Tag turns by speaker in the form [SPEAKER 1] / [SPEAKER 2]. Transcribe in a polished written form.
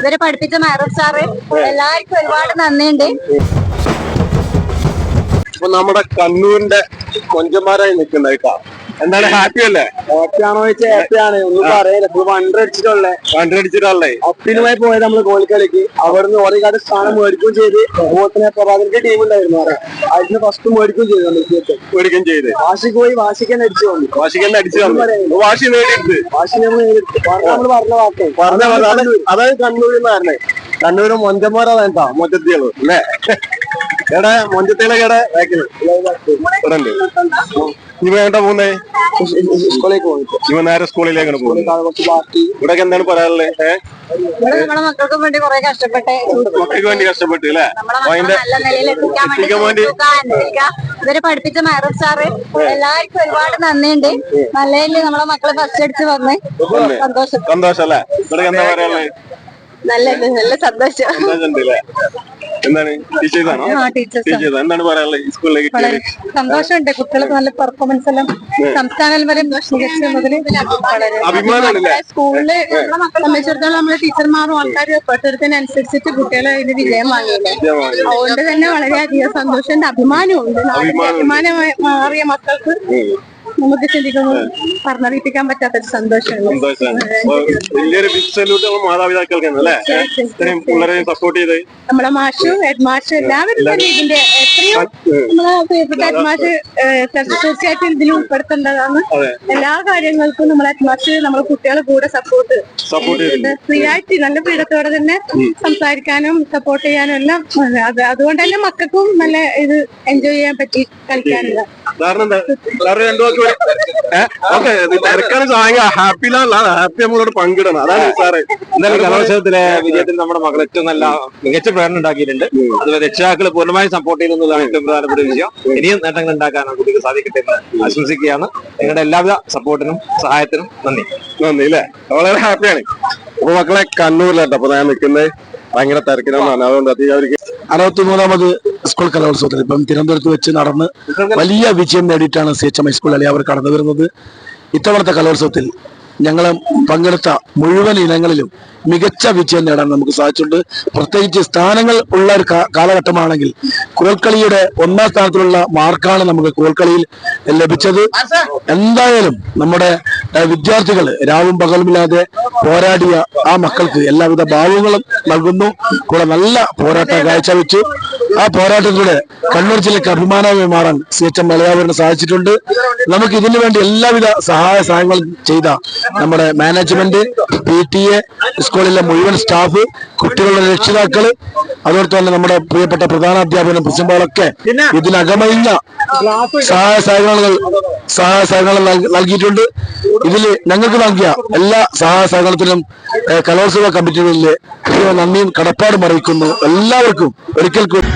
[SPEAKER 1] ഇവരെ പഠിപ്പിച്ച മാരഫ് സാറ് എല്ലാവർക്കും ഒരുപാട് നന്ദിയുണ്ട്.
[SPEAKER 2] ഇപ്പൊ നമ്മുടെ കണ്ണൂരിന്റെ കൊഞ്ചന്മാരായി നിൽക്കുന്ന എന്താണ് ഹാപ്പി അല്ലേ?
[SPEAKER 3] ഹാപ്പിയാണോ ചോദിച്ചാൽ ഹാപ്പിയാണ്. ഒന്നും പറയല.
[SPEAKER 2] കണ്ടടിച്ചിട്ടുള്ളേ
[SPEAKER 3] അപ്പിനുമായി പോയത് നമ്മള് കോഴിക്കളിക്ക്. അവിടുന്ന് ഓരോ സ്ഥാനം മേടിക്കുകയും ചെയ്ത്. പ്രഭാകരന്റെ ടീം ഉണ്ടായിരുന്നു അവിടെ. അതിന് ഫസ്റ്റ് മേടിക്കുകയും ചെയ്തു. വാശിക്ക് പോയി വാശിക്കാൻ അടിച്ചു വന്നു.
[SPEAKER 2] വാശി നേടിയിട്ട്
[SPEAKER 3] വാശി നമ്മൾ നമ്മള് പറഞ്ഞ വാക്ക്
[SPEAKER 2] അതായത് കണ്ണൂരിൽ നിന്ന് പറഞ്ഞേ. കണ്ണൂര് മൊഞ്ചന്മാരാ മൊഞ്ചത്തികള് അല്ലേ? എടാ മൊഞ്ചത്തികളെ എടാ ഇവിടെ ഇവ എങ്ങോട്ടാ പോകുന്നേ?
[SPEAKER 3] സ്കൂളിലേക്ക് പോകും.
[SPEAKER 2] ഇവ നേരെ സ്കൂളിലേക്കാണ് പോകുന്നത്. ഇവിടെ എന്താണ് പറയാനുള്ളത്?
[SPEAKER 1] നമ്മുടെ മക്കൾക്ക് വേണ്ടി കുറെ കഷ്ടപ്പെട്ട്
[SPEAKER 2] മക്കൾക്ക് വേണ്ടി കഷ്ടപ്പെട്ടു അല്ലേ?
[SPEAKER 1] നല്ല നിലയിൽ എത്തിക്കാൻ വേണ്ടി ഇവരെ പഠിപ്പിച്ച മാരഫ് സാറ് എല്ലാവർക്കും ഒരുപാട് നന്ദിയുണ്ട്. നല്ലതില് നമ്മളെ മക്കള് ഫസ്റ്റ് അടിച്ച് വന്ന്
[SPEAKER 2] സന്തോഷം അല്ലേ? ഇവിടെ എന്താ പറയാനുള്ളത്?
[SPEAKER 1] നല്ല സന്തോഷം.
[SPEAKER 2] എന്താണ് ടീച്ചേഴ്സാണോ? ടീച്ചേഴ്സ് എന്താണ് പറയാനുള്ളത്? സ്കൂളിലേക്ക്
[SPEAKER 1] സന്തോഷമുണ്ട്. കുട്ടികൾക്ക് നല്ല പെർഫോമൻസ് എല്ലാം സംസ്ഥാന വരെ
[SPEAKER 2] അഭിമാനമാണല്ലേ?
[SPEAKER 1] സ്കൂളില് മക്കളെ സംബന്ധിച്ചിടത്തോളം നമ്മളെ ടീച്ചർമാരും ആൾക്കാരും എഫേർട്ടെടുത്തതിനനുസരിച്ചിട്ട് കുട്ടികളെ അതിന് വിജയം വാങ്ങിയില്ലേ. അതുകൊണ്ട് തന്നെ വളരെയധികം സന്തോഷമുണ്ട്. അഭിമാനമുണ്ട്. അഭിമാനമായി മാറിയ മക്കൾക്ക് നമുക്ക് ചിന്തിക്കുമ്പോൾ പറഞ്ഞറിയിപ്പിക്കാൻ പറ്റാത്തൊരു സന്തോഷമാണ്.
[SPEAKER 2] വലിയൊരു ബിഗ് സല്യൂട്ട് മാതാപിതാക്കൾക്ക് സപ്പോർട്ട് ചെയ്ത്
[SPEAKER 1] നമ്മളെ മാഷും ഹെഡ് മാഷും എല്ലാവരും തന്നെ ഇതിന്റെ എത്രയോ നമ്മളെ പ്രിയപ്പെട്ട ഹെഡ് മാഷ് തീർച്ചയായിട്ടും ഇതിൽ ഉൾപ്പെടുത്തേണ്ടതാണ്. എല്ലാ കാര്യങ്ങൾക്കും നമ്മളെ ഹെഡ് മാഷ് നമ്മളെ കുട്ടികളെ കൂടെ സപ്പോർട്ട് ഫ്രീ ആയിട്ട് നല്ല ഫ്രീഡത്തോടെ തന്നെ സംസാരിക്കാനും സപ്പോർട്ട് ചെയ്യാനും എല്ലാം. അതുകൊണ്ട് തന്നെ മക്കൾക്കും നല്ല ഇത് എൻജോയ് ചെയ്യാൻ പറ്റി കളിക്കാനുള്ള
[SPEAKER 2] ഹാപ്പി നമ്മളോട് പങ്കിടണം. അതാണ് സാറേ.
[SPEAKER 4] എന്തായാലും കലോത്സവത്തിലെ വിജയത്തിൽ നമ്മുടെ മക്കൾ ഏറ്റവും നല്ല മികച്ച പ്രകടനം ഉണ്ടാക്കിയിട്ടുണ്ട്. അത് രക്ഷിതാക്കൾ പൂർണ്ണമായും സപ്പോർട്ട് ചെയ്യുന്നതാണ് ഏറ്റവും പ്രധാനപ്പെട്ട വിഷയം. ഇനിയും നേട്ടങ്ങൾ ഉണ്ടാക്കാനാണ് കുട്ടിക്ക് സാധിക്കട്ടെ എന്ന് ആശംസിക്കുകയാണ്. നിങ്ങളുടെ എല്ലാവിധ സപ്പോർട്ടിനും സഹായത്തിനും നന്ദി
[SPEAKER 2] അല്ലേ? വളരെ ഹാപ്പിയാണ്. അപ്പൊ മക്കളെ കണ്ണൂരിലാട്ടോ അപ്പൊ ഞാൻ നിൽക്കുന്നത്. ഭയങ്കര തിരക്കിലാണ്. അതുകൊണ്ട് അവർക്ക്
[SPEAKER 3] 63ാമത് സ്കൂൾ കലോത്സവത്തിൽ ഇപ്പം തിരുവനന്തപുരത്ത് വെച്ച് നടന്ന് വലിയ വിജയം നേടിയിട്ടാണ് CHM ഹൈസ്കൂൾ അവർ കടന്നു വരുന്നത്. ഇത്തവണത്തെ കലോത്സവത്തിൽ ഞങ്ങൾ പങ്കെടുത്ത മുഴുവൻ ഇനങ്ങളിലും മികച്ച വിജയം നേടാൻ നമുക്ക് സാധിച്ചിട്ടുണ്ട്. പ്രത്യേകിച്ച് സ്ഥാനങ്ങൾ ഉള്ള ഒരു കാലഘട്ടമാണെങ്കിൽ കോൽക്കളിയുടെ 1ാം സ്ഥാനത്തിലുള്ള മാർക്കാണ് നമുക്ക് കോൽക്കളിയിൽ ലഭിച്ചത്. എന്തായാലും നമ്മുടെ വിദ്യാർത്ഥികൾ രാവും പകലുമില്ലാതെ പോരാടിയ ആ മക്കൾക്ക് എല്ലാവിധ ഭാവങ്ങളും നൽകുന്നു. കൂടെ നല്ല പോരാട്ടം കാഴ്ചവെച്ചു. ആ പോരാട്ടത്തിലൂടെ കണ്ണൂർ ജില്ലയ്ക്ക് അഭിമാനമായി മാറാൻ CHM മലയാവൂരിന് സാധിച്ചിട്ടുണ്ട്. നമുക്ക് ഇതിനു വേണ്ടി എല്ലാവിധ സഹായങ്ങളും ചെയ്ത നമ്മുടെ മാനേജ്മെന്റ്, PTA, സ്കൂളിലെ മുഴുവൻ സ്റ്റാഫ്, കുട്ടികളുടെ രക്ഷിതാക്കള്, അതുപോലെ തന്നെ നമ്മുടെ പ്രിയപ്പെട്ട പ്രധാന അധ്യാപകനും പ്രിൻസിപ്പാളൊക്കെ ഇതിനകമഴിഞ്ഞ സഹായങ്ങൾ നൽകിയിട്ടുണ്ട്. ഇതിൽ ഞങ്ങൾക്ക് നൽകിയ എല്ലാ സഹായസഹകരണത്തിനും കലോത്സവ കമ്മിറ്റികളിലെ നന്ദിയും കടപ്പാടും അറിയിക്കുന്നു. എല്ലാവർക്കും ഒരിക്കൽ കൂടി